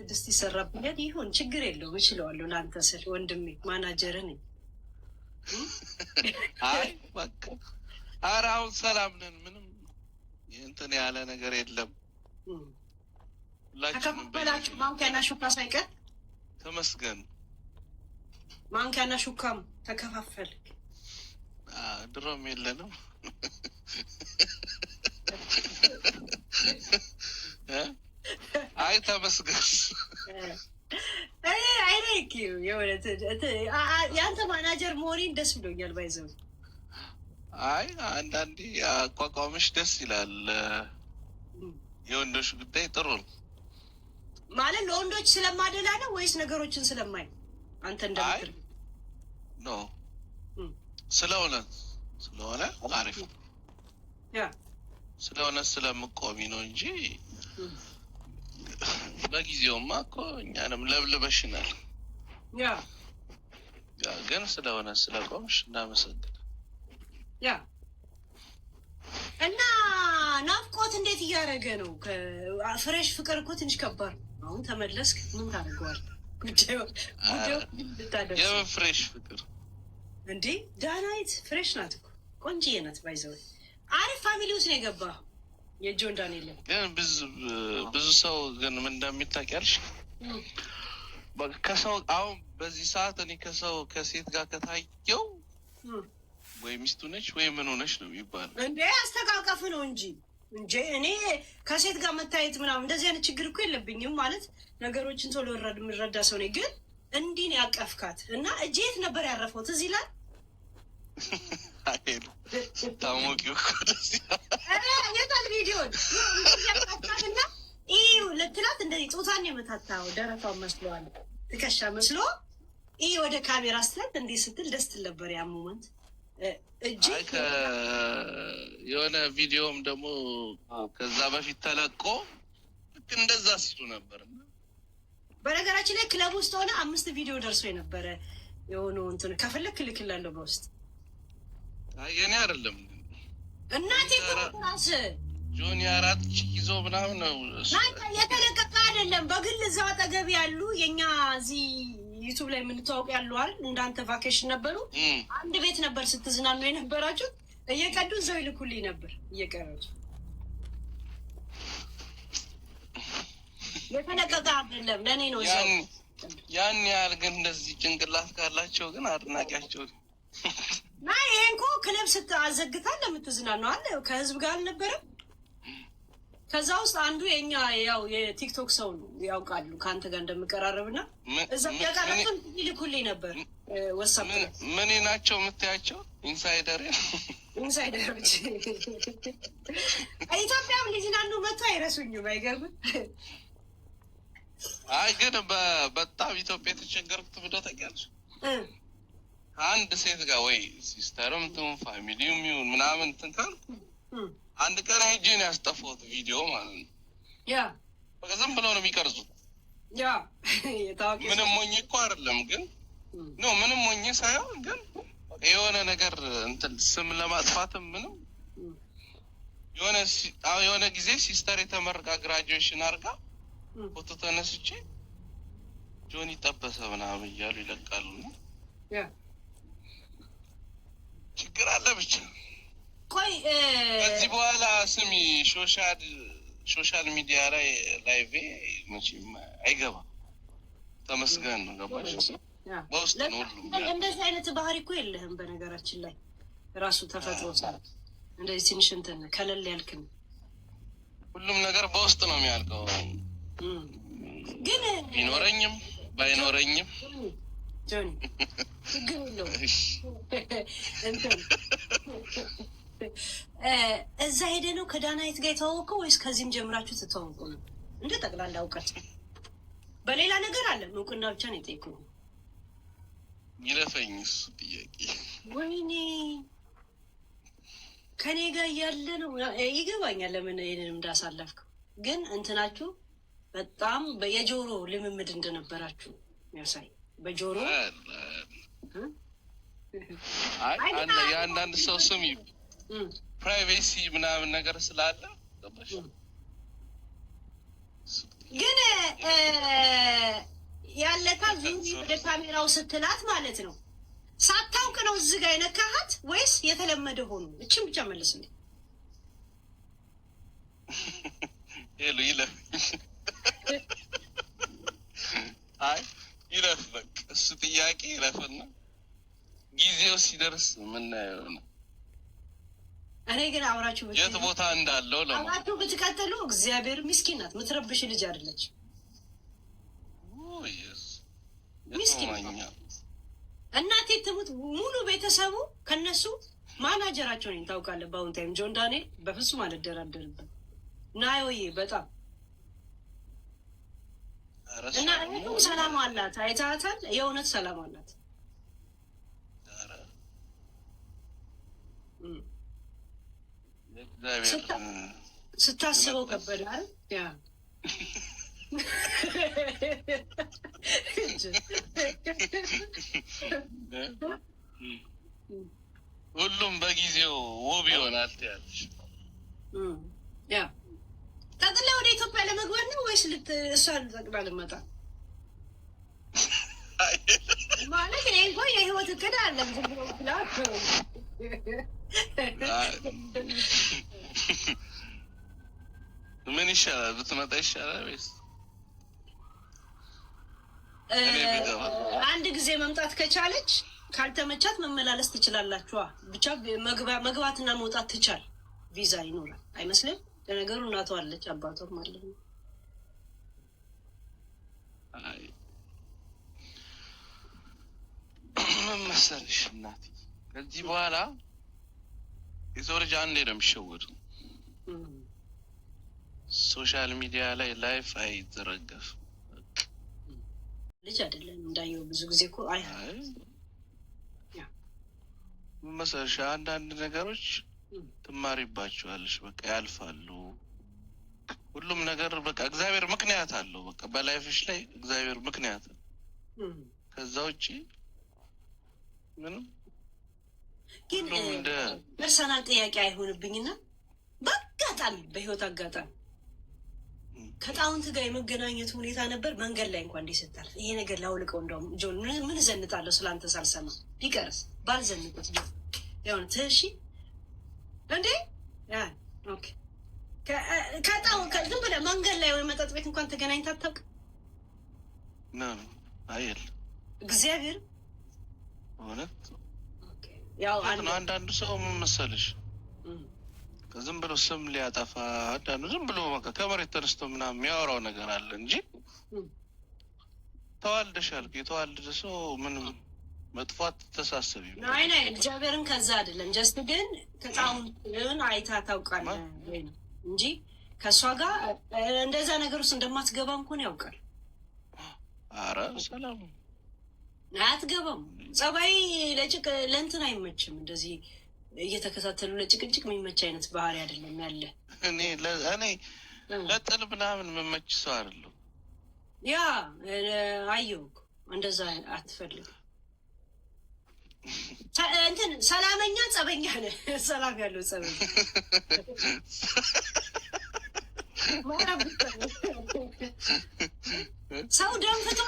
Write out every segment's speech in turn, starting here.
ድስት ይሰራብኛል። ይሁን ችግር የለውም እችለዋለሁ። ለአንተ ስል ወንድሜ ማናጀር ነኝ። አይ በቃ ኧረ አሁን ሰላም ነን። ምንም እንትን ያለ ነገር የለም። ተከፋፈላችሁ ማንኪያና ሹካ ሳይቀር ተመስገን። ማንኪያና ሹካም ተከፋፈል። ድሮም የለንም። አይ ተመስገን። የአንተ ማናጀር መሆኔን ደስ ብሎኛል። ባይዘው አይ አንዳንዴ አቋቋምሽ ደስ ይላል። የወንዶች ጉዳይ ጥሩ ነው ማለት ለወንዶች ስለማደላ ነው ወይስ ነገሮችን ስለማይ አንተ እንደምትር ኖ ስለሆነ አሪፍ ስለሆነ ስለምቆሚ ነው እንጂ በጊዜውማ እኮ እኛንም ለብልበሽናል። ግን ስለሆነ ስለቆምሽ እናመሰግን። እና ናፍቆት እንዴት እያደረገ ነው? ፍሬሽ ፍቅር እኮ ትንሽ ከባድ ነው። አሁን ተመለስክ ምን ታደርገዋል? የምን ፍሬሽ ፍቅር እንዴ? ዳናይት ፍሬሽ ናት እኮ ቆንጅዬ ናት። ባይዘው አሪፍ ፋሚሊ ውስጥ ነው የገባህ። የጆን ዳንኤል ግን ብዙ ሰው ግን ምን እንደሚታውቂያለሽ ከሰው አሁን በዚህ ሰዓት እኔ ከሴት ጋር ከታየው ወይ ሚስቱ ነች ወይ ምን ሆነች ነው የሚባለው። እንዴ አስተቃቀፍ ነው እንጂ እኔ ከሴት ጋር መታየት ምናምን እንደዚህ አይነት ችግር እኮ የለብኝም። ማለት ነገሮችን ቶሎ የምረዳ ሰው ነኝ። ግን እንዲህ ነው ያቀፍካት እና እጅ የት ነበር ያረፈው? ትዝ ይላል። ታሞቂው የታል ቪዲዮን እና ይህ ልትላት እንደዚህ ጾታን የመታታው ደረቷን መስለዋል ትከሻ መስሎ ይህ ወደ ካሜራ ስትላት እንዲህ ስትል ደስ ትል ነበር። ያ ሞመንት የሆነ ቪዲዮም ደግሞ ከዛ በፊት ተለቆ ልክ እንደዛ ሲሉ ነበር። በነገራችን ላይ ክለብ ውስጥ ሆነ 5 ቪዲዮ ደርሶ የነበረ የሆኑ እንትን ከፈለክ ልክላለሁ በውስጥ የኔ አይደለም እናቴ ራስ ጆኒ 4 ይዞ ምናምን ነው የተለቀቀ አይደለም። በግል እዛው አጠገብ ያሉ የኛ እዚህ ዩቱብ ላይ የምንተዋወቁ ያሉ አይደል? እንዳንተ ቫኬሽን ነበሩ። አንድ ቤት ነበር ስትዝናኑ የነበራችሁ። እየቀዱ እዛው ይልኩልኝ ነበር እየቀረጹ። የተለቀቀ አይደለም ለእኔ ነው። ያን ያህል ግን እንደዚህ ጭንቅላት ካላቸው ግን አድናቂያቸው ና ይሄን እኮ ክለብ ስታዘግታል ለምትዝናኑ አለ ከህዝብ ጋር አልነበረም። ከዛ ውስጥ አንዱ የኛ ያው የቲክቶክ ሰው ነው ያውቃሉ ከአንተ ጋር እንደምቀራረብና እዛ ያቀረብን ይልኩልኝ ነበር። ወሳብ ምን ናቸው የምታያቸው? ኢንሳይደሮች ኢትዮጵያም ሊዝናኑ መጥቶ አይረሱኝም። አይገርምም? አይ ግን በጣም ኢትዮጵያ የተቸገርኩት ብሎ ታውቂያለሽ? አንድ ሴት ጋር ወይ ሲስተርም ትሁን ፋሚሊውም ይሁን ምናምን እንትን ካልኩ አንድ ቀን ሄጄ ነው ያስጠፋሁት ቪዲዮ ማለት ነው። በቃ ዝም ብለው ነው የሚቀርጹት። ምንም ሞኝ እኮ አይደለም ግን ምንም ሞኝ ሳይሆን ግን የሆነ ነገር እንትን ስም ለማጥፋትም ምንም የሆነ ጊዜ ሲስተር የተመረቃ ግራጁዌሽን አድርጋ ፎቶ ተነስቼ ጆኒ ጠበሰ ምናምን እያሉ ይለቃሉ። ችግር አለ ብቻ። ቆይ ከዚህ በኋላ ስሚ ሶሻል ሚዲያ ላይ ላይቭ መቼም አይገባም። ተመስገን ነው። ገባሽ? በውስጥ ነው ሁሉም። እንደዚህ አይነት ባህሪ እኮ የለህም በነገራችን ላይ ራሱ ተፈጥሮ ሰዓት እንደዚህ ትንሽ እንትን ከለል ያልክም ሁሉም ነገር በውስጥ ነው የሚያልቀው። ግን ቢኖረኝም ባይኖረኝም ጆኒ ችግር የለውም። እዛ ሄደ ነው ከዳናይት ጋር የተዋወቀው ወይስ ከዚህም ጀምራችሁ ትተዋወቁ ነው? እንደ ጠቅላላ እውቀት በሌላ ነገር አለ እውቅና ብቻ ነው የጠየኩህ። ይለፈኝ እሱ ጥያቄ። ወይኔ ከኔ ጋር እያለ ነው ይገባኛል ለምን ይሄንን እንዳሳለፍከው። ግን እንትናችሁ በጣም የጆሮ ልምምድ እንደነበራችሁ ያሳይ። በጆሮ የአንዳንድ ሰው ስም ፕራይቬሲ ምናምን ነገር ስላለ ግን ካሜራው ስትላት ማለት ነው ሳታውቅ ነው እዚህ ጋር የነካሃት ወይስ የተለመደ ሆኖ? እቺን ብቻ መልስልኝ። ሄሎ ይለፍ አይ ይለፍ በቃ እሱ ጥያቄ ይለፍና ጊዜው ሲደርስ ምናየው ነው። እኔ ግን አብራችሁ የት ቦታ እንዳለው አብራችሁ ብትቀጥሉ እግዚአብሔር ምስኪን ናት። ምትረብሽ ልጅ አይደለች። ምስኪን እናቴ ትሙት ሙሉ ቤተሰቡ ከነሱ ማናጀራቸው ነኝ ታውቃለህ። በአሁን ታይም ጆን ዳንኤል በፍጹም አልደራደርበት ናዮዬ በጣም እና ሰላም አላት። አይታታል። የእውነት ሰላም አላት። ስታስበው ከበደ አይደል? ያ ሁሉም በጊዜው ውብ ይሆናል ትያለሽ። ያ ጠቅላ ወደ ኢትዮጵያ ለመግባት ነው ወይስ እሷ ጠቅላ ልመጣ ማለት? እኔ እንኳን የህይወት እቅድ አለ ምን ይሻላል? ብትመጣ ይሻላል ወይስ አንድ ጊዜ መምጣት ከቻለች ካልተመቻት መመላለስ ትችላላችኋ። ብቻ መግባትና መውጣት ትቻል። ቪዛ ይኖራል አይመስልም? ለነገሩ እናቷ አለች አባቷም አለ። ምን መሰለሽ እናቴ ከዚህ በኋላ የሰው ልጅ አንዴ ነው የሚሸወዱ። ሶሻል ሚዲያ ላይ ላይፍ አይዘረገፍም። ልጅ አይደለም እንዳየው ብዙ ጊዜ እኮ አይ ምን መሰለሽ አንዳንድ ነገሮች ትማሪባቸዋለሽ። በቃ ያልፋሉ። ሁሉም ነገር በቃ እግዚአብሔር ምክንያት አለው። በቃ በላይፍሽ ላይ እግዚአብሔር ምክንያት አለው። ከዛ ውጪ ምንም ግን ፐርሰናል ጥያቄ አይሆንብኝና በአጋጣሚ በህይወት አጋጣሚ ከጣውንት ጋር የመገናኘት ሁኔታ ነበር። መንገድ ላይ እንኳን እንዲህ ስታልፍ ይሄ ነገር ላውልቀው እንደውም ጆን ምን ዘንጣለሁ ስላንተ ሳልሰማ ቢቀርስ ባልዘንጡት ሆን ትሺ እንዴ ኦኬ ከጣውን ዝም ብለህ መንገድ ላይ ወይ መጠጥ ቤት እንኳን ተገናኝታ አታውቅም? አይል እግዚአብሔር እውነት ያው አንዳንዱ ሰው ምን መሰለሽ ዝም ብሎ ስም ሊያጠፋ አንዳንዱ ዝም ብሎ በቃ ከመሬት ተነስቶ ምናምን የሚያወራው ነገር አለ እንጂ ተዋልደሻል። የተዋልደ ሰው ምንም መጥፋት ተሳሰቢ ናይ እግዚአብሔርን ከዛ አይደለም ጀስት ግን ከጣውን አይታ ታውቃለህ ወይ ነው እንጂ ከእሷ ጋር እንደዛ ነገር ውስጥ እንደማትገባ እንኳን ያውቃል። ኧረ ሰላም አትገባም። ጸባይ ለእንትን አይመችም። እንደዚህ እየተከታተሉ ለጭቅጭቅ የሚመች አይነት ባህሪ አይደለም ያለ። እኔ ለጥል ምናምን የምመች ሰው አይደለሁ። ያ አየሁ እንደዛ አትፈልግም። እንትን ሰላመኛ ጸበኛ ነህ። ሰላም ያለው ጸበኛ ሰው ደንፍቶ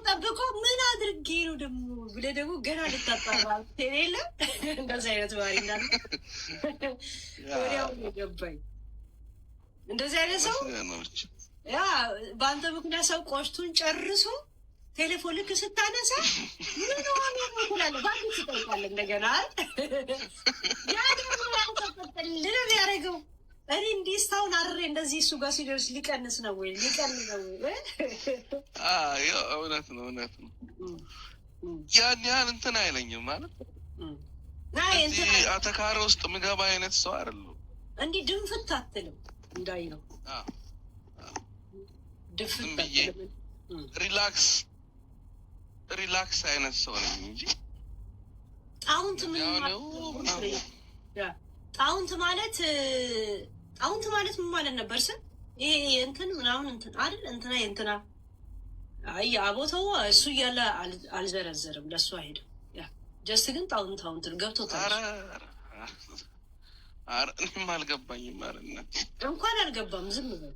ጠብቆ ምን አድርጌ ነው ደግሞ ብለህ ደግሞ ገና ልታጣራ የለ እንደዚህ አይነት ባህሪ እንዳለ ወዲያው ገባኝ። እንደዚህ አይነት ሰው ያ በአንተ ምክንያት ሰው ቆሽቱን ጨርሶ ቴሌፎን ልክ ስታነሳ ምን ሆነ ትላለህ። ባንክ ትጠይቃለህ እንደገና ያ ደግሞ ያንተፈጠልህ ያደረገው እኔ እንዲህ እስካሁን አድሬ እንደዚህ እሱ ጋር ሲደርስ ሊቀንስ ነው ወይ ሊቀንስ ነው ወይ? እውነት ነው እውነት ነው። ያን ያህል እንትን አይለኝም ማለት አተካረ ውስጥ ምገባ አይነት ሰው አይደለሁ። እንዲህ ድንፍት አትልም እንዳይ ነው ድንፍት ብዬ ሪላክስ አይነት ሰው ነኝ እንጂ ጣውንት ምን ጣውንት ማለት ምን ማለት ነበር ስል ይሄ እንትን ምናምን እንትን አይደል እንትና እንትና አይ አቦተው እሱ እያለ አልዘረዘርም ለእሱ አይሄድም። ያ ጀስት ግን ጣውንት ገብቶታል። ኧረ እኔም አልገባኝም ማለት ነው። እንኳን አልገባም ዝም በል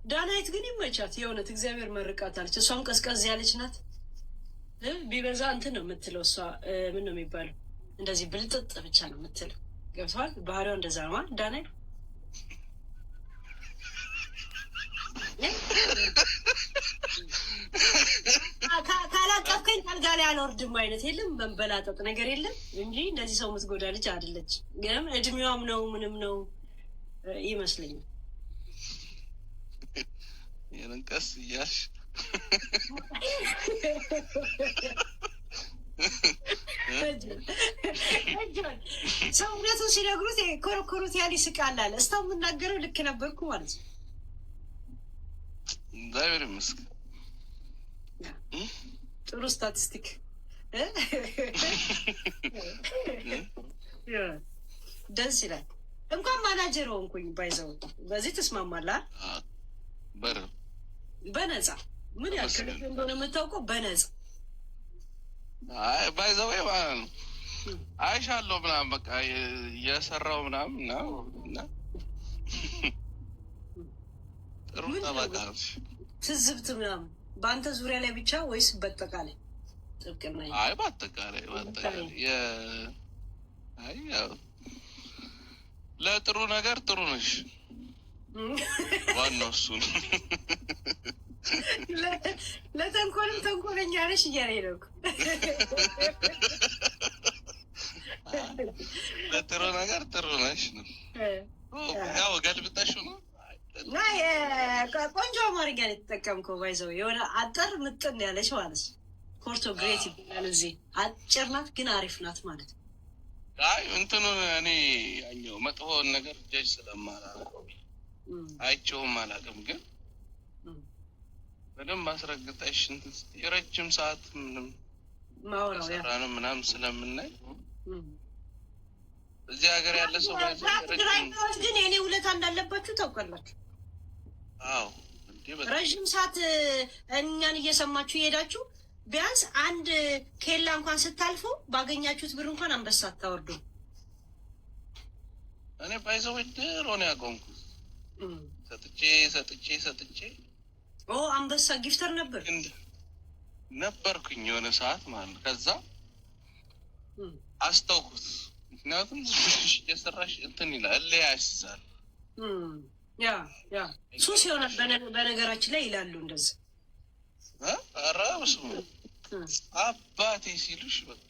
ዳናይት ግን ይመቻት የእውነት እግዚአብሔር መርቃታለች። እሷም ቀዝቀዝ ያለች ናት። ቢበዛ እንትን ነው የምትለው እሷ ምን ነው የሚባለው እንደዚህ ብልጥጥ ብቻ ነው የምትለው። ገብተዋል። ባህሪዋ እንደዛ ነው ዳናይት። ካላቀፍከኝ አልጋ ላይ አልወርድም አይነት የለም መንበላጠጥ ነገር የለም እንጂ እንደዚህ ሰው የምትጎዳ ልጅ አይደለች። ግን እድሜዋም ነው ምንም ነው ይመስለኛል። የነቀስ እያልሽ ሰው እውነቱን ሲነግሩት ኮረኮሩት ያህል ይስቃል አለ። እስታው የምናገረው ልክ ነበርኩ ማለት ነው። እግዚአብሔር ይመስገን። ጥሩ ስታቲስቲክ ደስ ይላል። እንኳን ማናጀር ሆንኩኝ ባይዘው በዚህ ትስማማለህ? በነፃ ምን ያክል እንደሆነ የምታውቀው በነፃ ባይዘው ማለት ነው። አይሻለሁ ምናምን በቃ እየሰራው ምናምን እና ጥሩ ጠበቃ ትዝብት ምናምን በአንተ ዙሪያ ላይ ብቻ ወይስ በአጠቃላይ ጥብቅና? አይ በአጠቃላይ አይ ያው ለጥሩ ነገር ጥሩ ነሽ። ዋናው እሱ ነው። ለተንኮልም ተንኮለኛ ነሽ እያለኝ ነው። ለጥሩ ነገር ጥሩ ነሽ ነው። ያው ገልብጠሽ ነው። ቆንጆ አማርኛ ነው የተጠቀምከው። ባይዘው የሆነ አጠር ምጥን ያለች ማለት ነው። ኮርቶ ግሬት ይባላል እዚህ። አጭር ናት ግን አሪፍ ናት ማለት ነው። አይ እንትኑ እኔ ያኛው መጥፎውን ነገር ጀጅ ስለማላውቅ አይቼውም አላውቅም። ግን በደንብ አስረግጠሽ የረጅም ሰዓት ምንም ማውራው ያራነ ምናምን ስለምናይ እዚህ ሀገር ያለ ሰው ግን የኔ ውለታ እንዳለባችሁ ታውቃላችሁ። አዎ ረዥም ሰዓት እኛን እየሰማችሁ ይሄዳችሁ ቢያንስ አንድ ኬላ እንኳን ስታልፉ ባገኛችሁት ብር እንኳን አንበሳ አታወርዱ። እኔ ባይዘው ድሮ ነው ያቆምኩት። ሰጥቼ አንበሳ ጊፍተር ነበርኩኝ የሆነ ሰዓት ማለት ነው። ከዛ አስተውኩት። ምክንያቱም የሰራሽ እንትን ይላል ያስይዛል። ያ ሱስ የሆነ በነገራችን ላይ ይላሉ እንደዚህ ኧረ በስመ አብ አባቴ ሲሉሽ በቃ